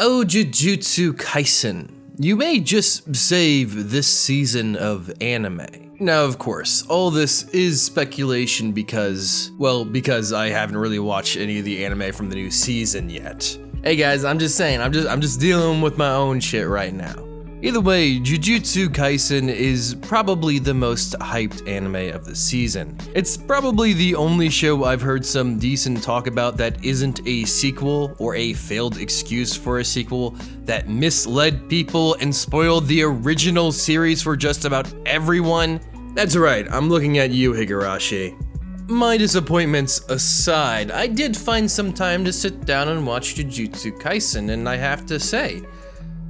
Oh, Jujutsu Kaisen. You may just save this season of anime. Now, of course, all this is speculation because I haven't really watched any of the anime from the new season yet. Hey guys, I'm just saying, I'm just dealing with my own shit right now. Either way, Jujutsu Kaisen is probably the most hyped anime of the season. It's probably the only show I've heard some decent talk about that isn't a sequel or a failed excuse for a sequel that misled people and spoiled the original series for just about everyone. That's right, I'm looking at you, Higurashi. My disappointments aside, I did find some time to sit down and watch Jujutsu Kaisen, and I have to say,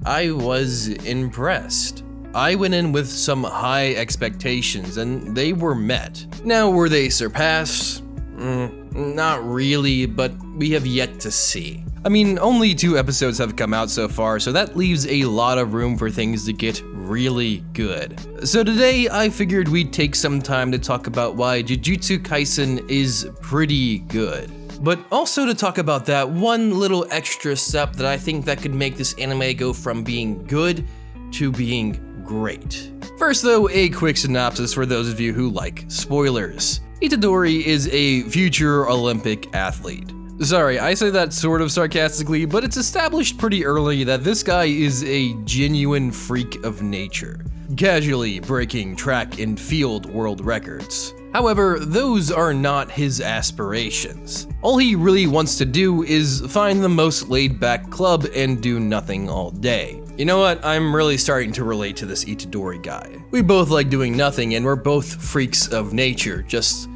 I was impressed. I went in with some high expectations and they were met. Now, were they surpassed? Not really, but we have yet to see. I mean, only 2 episodes have come out so far, so that leaves a lot of room for things to get really good. So today, I figured we'd take some time to talk about why Jujutsu Kaisen is pretty good. But also to talk about that one little extra step that I think that could make this anime go from being good to being great. First though, a quick synopsis for those of you who like spoilers. Itadori is a future Olympic athlete. Sorry, I say that sort of sarcastically, but it's established pretty early that this guy is a genuine freak of nature, casually breaking track and field world records. However, those are not his aspirations. All he really wants to do is find the most laid-back club and do nothing all day. You know what? I'm really starting to relate to this Itadori guy. We both like doing nothing and we're both freaks of nature, just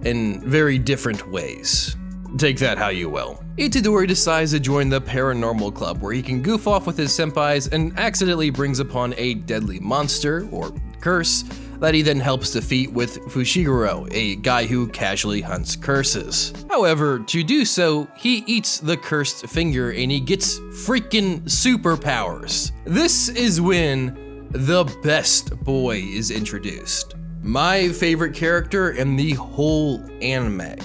in very different ways. Take that how you will. Itadori decides to join the paranormal club where he can goof off with his senpais and accidentally brings upon a deadly monster, or curse, that he then helps defeat with Fushiguro, a guy who casually hunts curses. However, to do so, he eats the cursed finger and he gets freaking superpowers. This is when the best boy is introduced. My favorite character in the whole anime,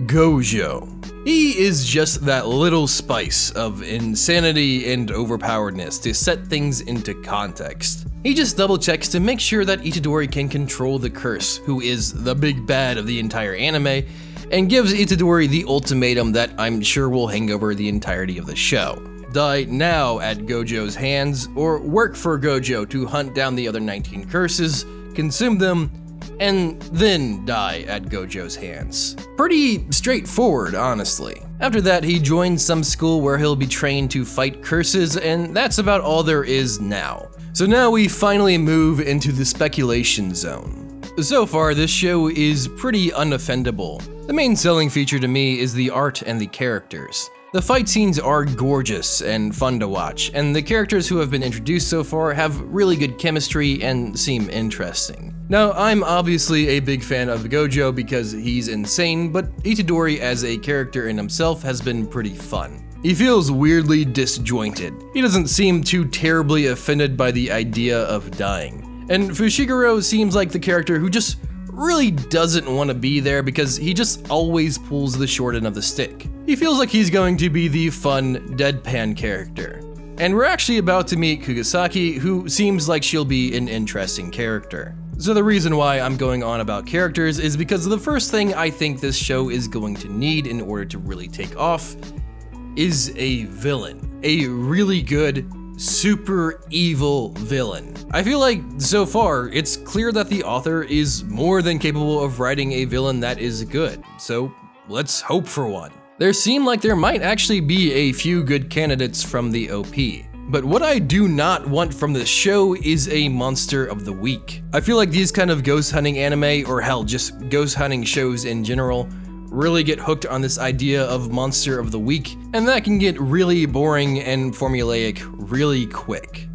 Gojou. He is just that little spice of insanity and overpoweredness to set things into context. He just double checks to make sure that Itadori can control the curse, who is the big bad of the entire anime, and gives Itadori the ultimatum that I'm sure will hang over the entirety of the show. Die now at Gojou's hands, or work for Gojou to hunt down the other 19 curses, consume them, and then die at Gojou's hands. Pretty straightforward, honestly. After that, he joins some school where he'll be trained to fight curses, and that's about all there is now. So now we finally move into the speculation zone. So far, this show is pretty unoffendable. The main selling feature to me is the art and the characters. The fight scenes are gorgeous and fun to watch, and the characters who have been introduced so far have really good chemistry and seem interesting. Now, I'm obviously a big fan of Gojou because he's insane, but Itadori as a character in himself has been pretty fun. He feels weirdly disjointed. He doesn't seem too terribly offended by the idea of dying. And Fushiguro seems like the character who just really doesn't want to be there because he just always pulls the short end of the stick. He feels like he's going to be the fun, deadpan character. And we're actually about to meet Kugisaki, who seems like she'll be an interesting character. So the reason why I'm going on about characters is because the first thing I think this show is going to need in order to really take off is a villain. A really good, super evil villain. I feel like, so far, it's clear that the author is more than capable of writing a villain that is good, so let's hope for one. There seem like there might actually be a few good candidates from the OP. But what I do not want from this show is a monster of the week. I feel like these kind of ghost hunting anime, or hell, just ghost hunting shows in general, really get hooked on this idea of monster of the week, and that can get really boring and formulaic really quick.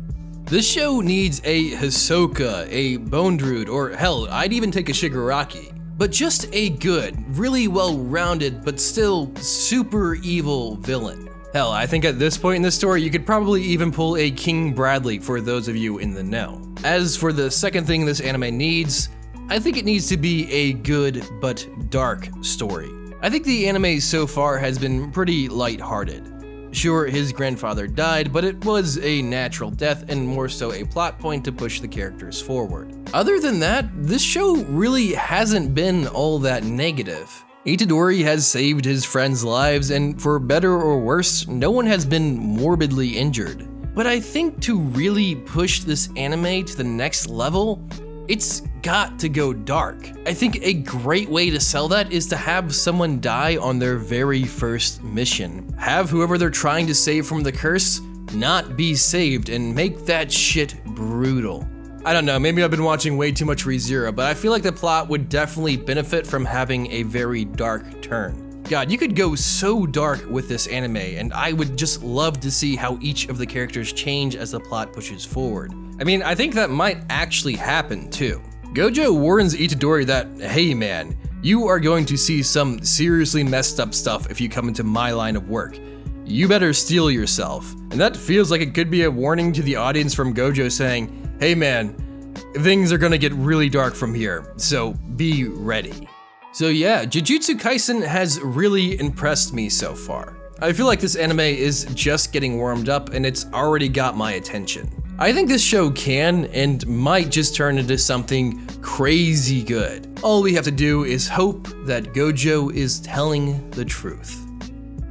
This show needs a Hisoka, a Bone Druid, or hell, I'd even take a Shigaraki. But just a good, really well-rounded, but still super evil villain. Hell, I think at this point in the story, you could probably even pull a King Bradley for those of you in the know. As for the second thing this anime needs, I think it needs to be a good but dark story. I think the anime so far has been pretty lighthearted. Sure, his grandfather died, but it was a natural death and more so a plot point to push the characters forward. Other than that, this show really hasn't been all that negative. Itadori has saved his friends' lives, and for better or worse, no one has been morbidly injured. But I think to really push this anime to the next level, it's got to go dark. I think a great way to sell that is to have someone die on their very first mission. Have whoever they're trying to save from the curse not be saved and make that shit brutal. I don't know, maybe I've been watching way too much ReZero, but I feel like the plot would definitely benefit from having a very dark turn. God, you could go so dark with this anime, and I would just love to see how each of the characters change as the plot pushes forward. I mean, I think that might actually happen too. Gojou warns Itadori that, hey man, you are going to see some seriously messed up stuff if you come into my line of work. You better steel yourself. And that feels like it could be a warning to the audience from Gojou saying, hey man, things are gonna get really dark from here, so be ready. So yeah, Jujutsu Kaisen has really impressed me so far. I feel like this anime is just getting warmed up and it's already got my attention. I think this show can and might just turn into something crazy good. All we have to do is hope that Gojou is telling the truth.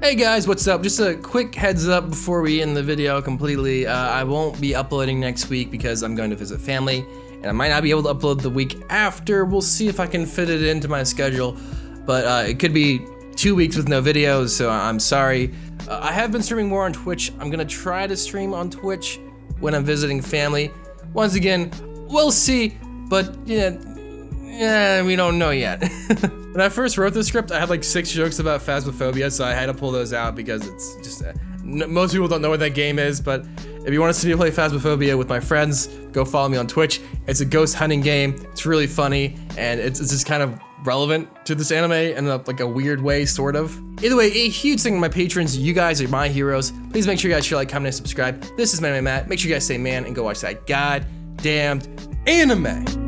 Hey guys, what's up? Just a quick heads up before we end the video completely. I won't be uploading next week because I'm going to visit family, and I might not be able to upload the week after. We'll see if I can fit it into my schedule, but it could be 2 weeks with no videos, so I'm sorry. I have been streaming more on Twitch. I'm gonna try to stream on Twitch when I'm visiting family. Once again, we'll see, but yeah, we don't know yet. When I first wrote the script, I had like 6 jokes about Phasmophobia, so I had to pull those out because it's just, most people don't know what that game is, but if you want to see me play Phasmophobia with my friends, go follow me on Twitch. It's a ghost hunting game, it's really funny, and it's just kind of relevant to this anime in like a weird way, sort of. Either way, a huge thing to my patrons, you guys are my heroes. Please make sure you guys share, like, comment, and subscribe. This is Manime Matt. Make sure you guys stay man and go watch that goddamned anime.